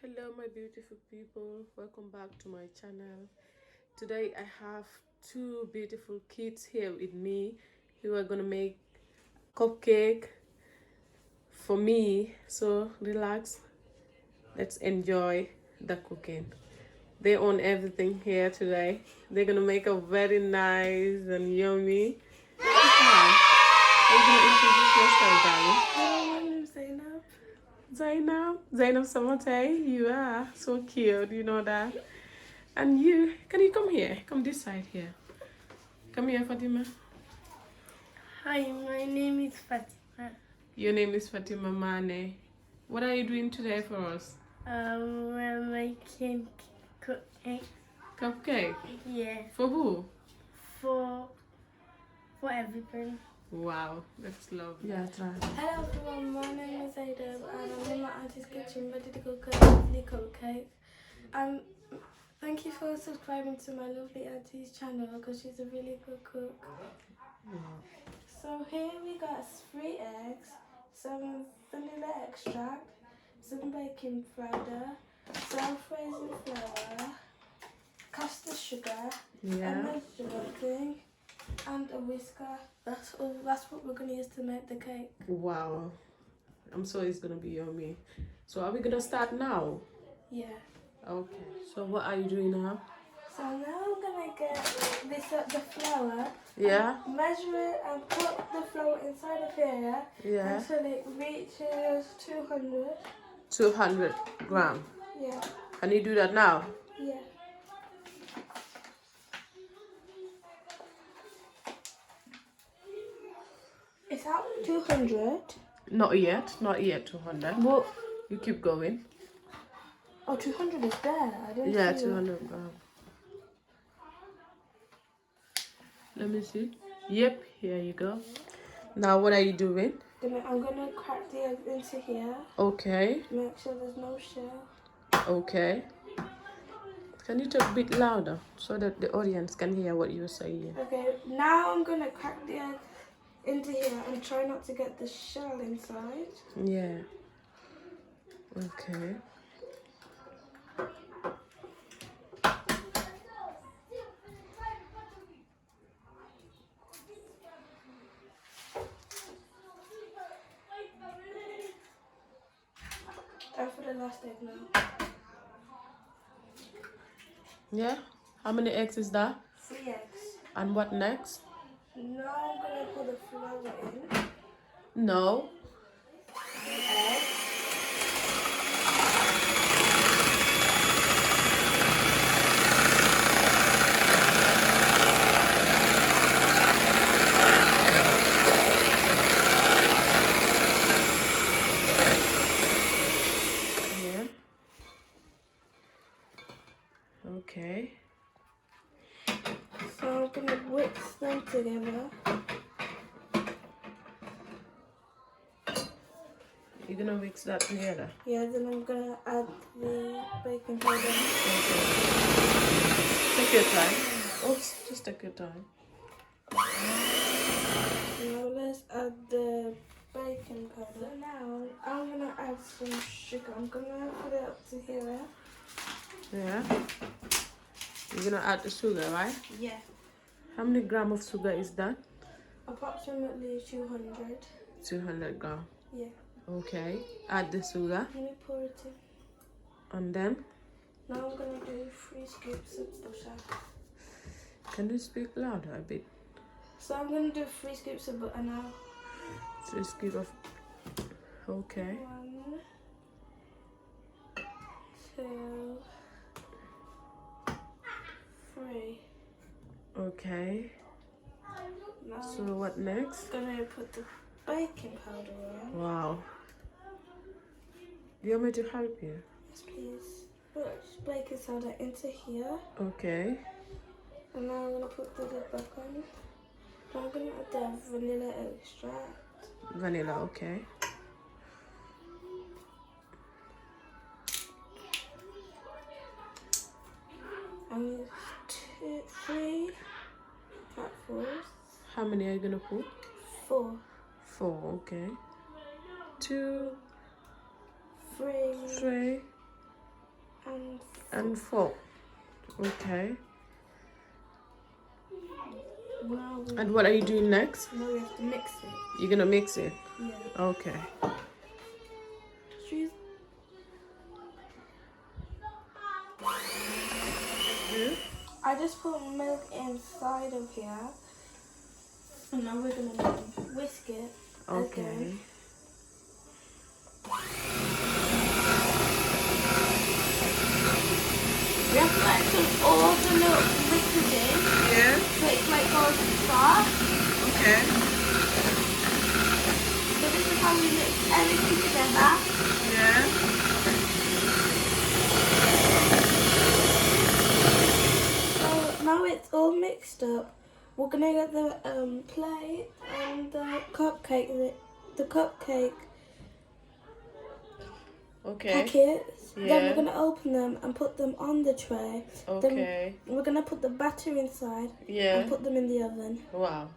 Hello my beautiful people, welcome back to my channel. Today I have two beautiful kids here with me who are gonna make cupcake for me. So relax, let's enjoy the cooking. They own everything here today. They're gonna make a very nice and yummy. Are you gonna introduce yourself, darling? Hello, my name's Zainab. Zainab Samate, you are so cute, you know that. And you, can you come here? Come this side here. Come here, Fatima. Hi, my name is Fatima. Your name is Fatima Mane. What are you doing today for us? We're making cupcakes. Cupcake? Yeah, For who? for everything. Wow, that's lovely. Yeah, try. Hello everyone, my name is Zainab and I'm in my auntie's kitchen ready to cook a lovely cupcake. Thank you for subscribing to my lovely auntie's channel because she's a really good cook. So here we got 3 eggs, some vanilla extract, some baking powder, some frozen flour, caster sugar, a measuring thing, and a whisker. That's all. That's what we're gonna use to make the cake. Wow, I'm sure it's gonna be yummy. So are we gonna start now? Yeah. Okay. So what are you doing now? So now I'm gonna get the flour. Yeah. And measure it and put the flour inside of here. Yeah. Until it reaches 200. 200 grams. Yeah. Can you do that now? Yeah. It's at 200. Not yet. Not yet 200. What? You keep going. Oh, 200 is there. I didn't Yeah, see 200 grams. Let me see. Yep, here you go. Now what are you doing? I'm gonna crack the egg into here. Okay. Make sure there's no shell. Okay. Can you talk a bit louder so that the audience can hear what you're saying? Okay, now I'm gonna crack the egg into here and try not to get the shell inside. Yeah. Okay. And for the last egg now. Yeah? How many eggs is that? 3 eggs. And what next? Now I'm gonna put the flour in. No. Egg. Yeah. Okay. So I'm gonna whisk them together. You're gonna mix that together? Yeah, then I'm gonna add the baking powder. Okay. Take your time. Oops, just take your time. Now let's add the baking powder. Now I'm gonna add some sugar. I'm gonna put it up to here. Yeah. You're gonna add the sugar, right? Yeah. How many grams of sugar is that? Approximately 200. 200 grams. Yeah. Okay. Add the sugar. Let me pour it in. And then? Now I'm gonna do 3 scoops of butter. Can you speak louder a bit? So I'm gonna do 3 scoops of butter now. 3 scoops of... Okay. 1, 2, 3. Okay. Now So what next? I'm gonna put the baking powder on. Wow. Do you want me to help you? Yes, please. Put baking soda into here. Okay. And now I'm gonna put the lid back on. Now I'm gonna add the vanilla extract. Vanilla, okay. And 3 cupfuls. How many are you gonna put? 4. 4, okay. 2, 3. 3, and 4. Okay. And what are you doing next? Now we have to mix it. You're gonna mix it? Yeah. Okay. I just put milk inside of here. And now we're gonna whisk it. Okay. Again. We have to like put all the milk liquid in. Yeah. So it like goes fast. Okay. So this is how we mix everything together. Yeah. So now it's all mixed up. We're gonna get the plate and the cupcake Okay. packets. Yeah. Then we're gonna open them and put them on the tray. Okay. Then we're gonna put the batter inside Yeah. and put them in the oven. Wow.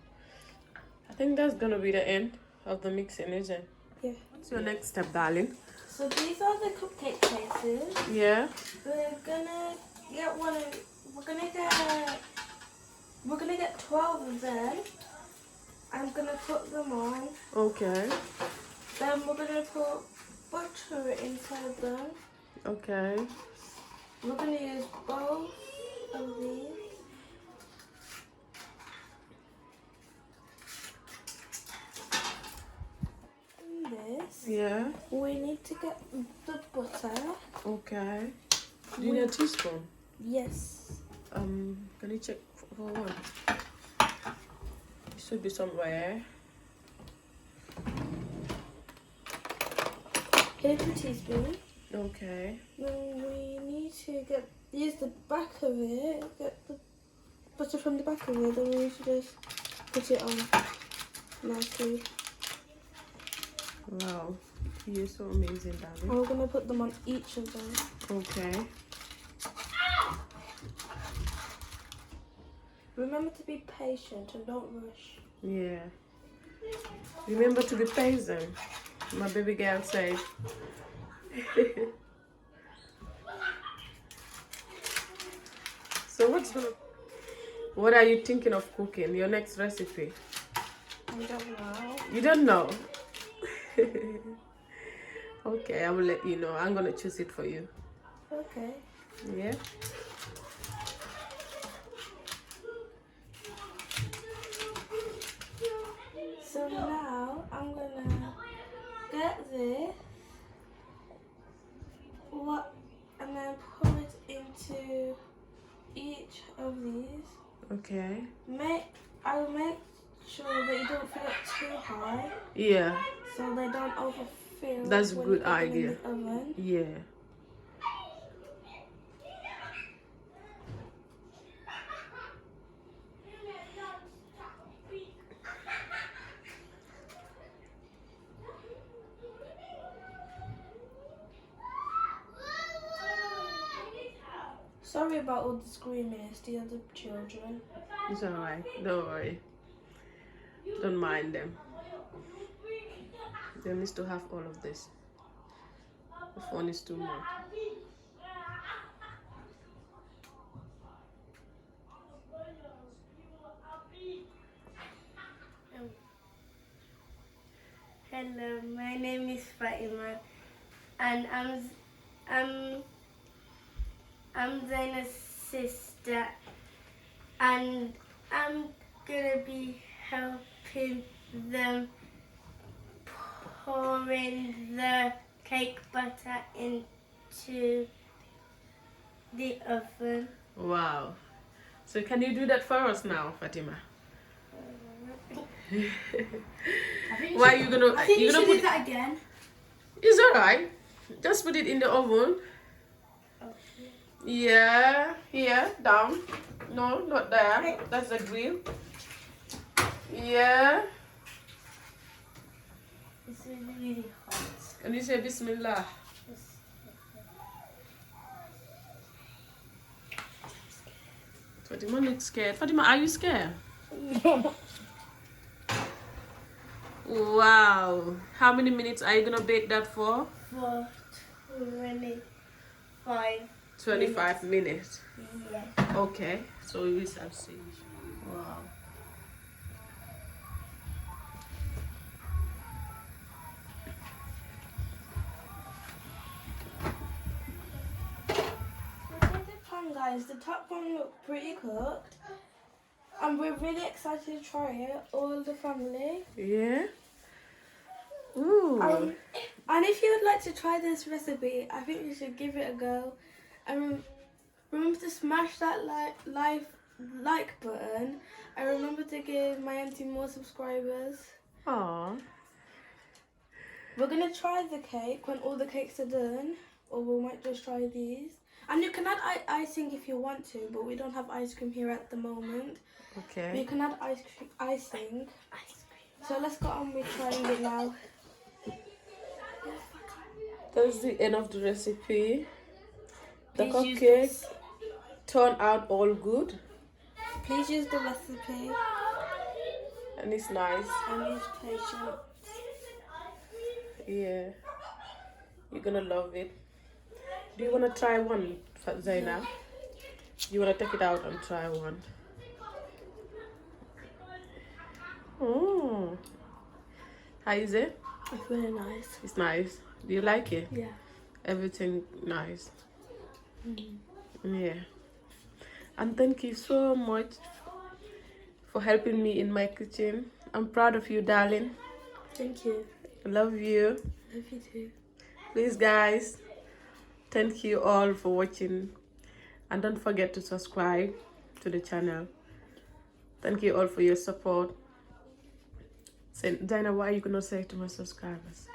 I think that's gonna be the end of the mixing, isn't it? Yeah. What's your next step, darling? So these are the cupcake cases. Yeah. We're gonna get we're gonna get 12 of them. I'm gonna put them on. Okay. Then we're gonna put butter inside them. Okay. We're gonna use both of these. And this. Yeah. We need to get the butter. Okay. Do you need a teaspoon? Yes. Can you check for one? It should be somewhere. Here's a teaspoon. Okay. Then we need to use the back of it. Get the butter from the back of it. Then we need to just put it on nicely. Wow. You're so amazing, And darling. we're gonna put them on each of them. Okay. Remember to be patient and don't rush. Yeah. Remember to be patient. My baby girl said. So what are you thinking of cooking? Your next recipe? I don't know. You don't know? Okay, I will let you know. I'm gonna choose it for you. Okay. Yeah. So now I'm gonna get this, and then put it into each of these. Okay. I'll make sure that you don't fill it too high, Yeah. so they don't overfill. That's a when good you put them idea. in the oven. Yeah. Sorry about all the screaming. It's the other children. It's alright. Don't worry. Don't mind them. They need to have all of this. The phone is too much. Hello, my name is Fatima, and I'm Zaina's sister, and I'm gonna be helping them pouring the cake butter into the oven. Wow. So can you do that for us now, Fatima? Why are you gonna? I think you gonna should put do that again. It's alright. Just put it in the oven. Okay. Yeah, here, down. No, not there. That's the grill. Yeah. It's really hot. And you say Bismillah. Fatima looks scared. Fatima, are you scared? Wow. How many minutes are you gonna bake that for? For 25 25 minutes. Yeah. Okay, so we shall see. Wow. Look at the pan, guys. The top one looked pretty cooked. And we're really excited to try it, all the family. Yeah. Ooh. And if you would like to try this recipe, I think you should give it a go. And remember to smash that like button. And remember to give my auntie more subscribers. Aw. We're going to try the cake when all the cakes are done. Or we might just try these. And you can add icing if you want to, but we don't have ice cream here at the moment. Okay. You can add icing. So let's go on with trying it now. That's the end of the recipe. The Please use cupcake this. turned out all good. Please use the recipe And it's nice. and use patience. Yeah. You're gonna love it. Do you wanna try one, Zaina? You wanna take it out and try one? Oh. How is it? It's really nice. It's nice. Do you like it? Yeah. Everything nice. Yeah. And thank you so much for helping me in my kitchen. I'm proud of you, darling. Thank you. Love you. Love you too. Please, guys, thank you all for watching. And don't forget to subscribe to the channel. Thank you all for your support. Dinah, what are you going to say to my subscribers?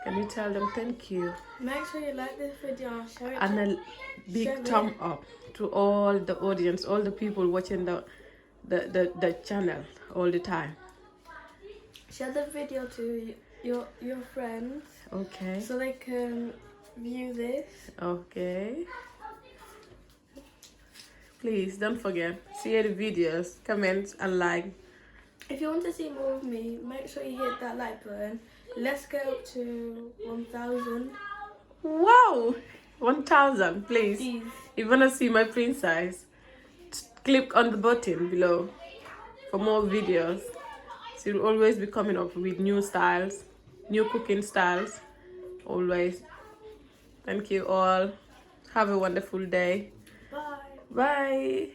Can you tell them thank you? Make sure you like this video and share it. And a big thumb up to all the audience, all the people watching the channel all the time. Share the video to your friends. Okay. So they can view this. Okay. Please don't forget, share the videos, comment and like. If you want to see more of me, make sure you hit that like button. Let's go up to 1,000. Wow! 1,000, please. Please. If you want to see my princess, click on the button below for more videos. So you'll always be coming up with new styles, new cooking styles. Always. Thank you all. Have a wonderful day. Bye. Bye.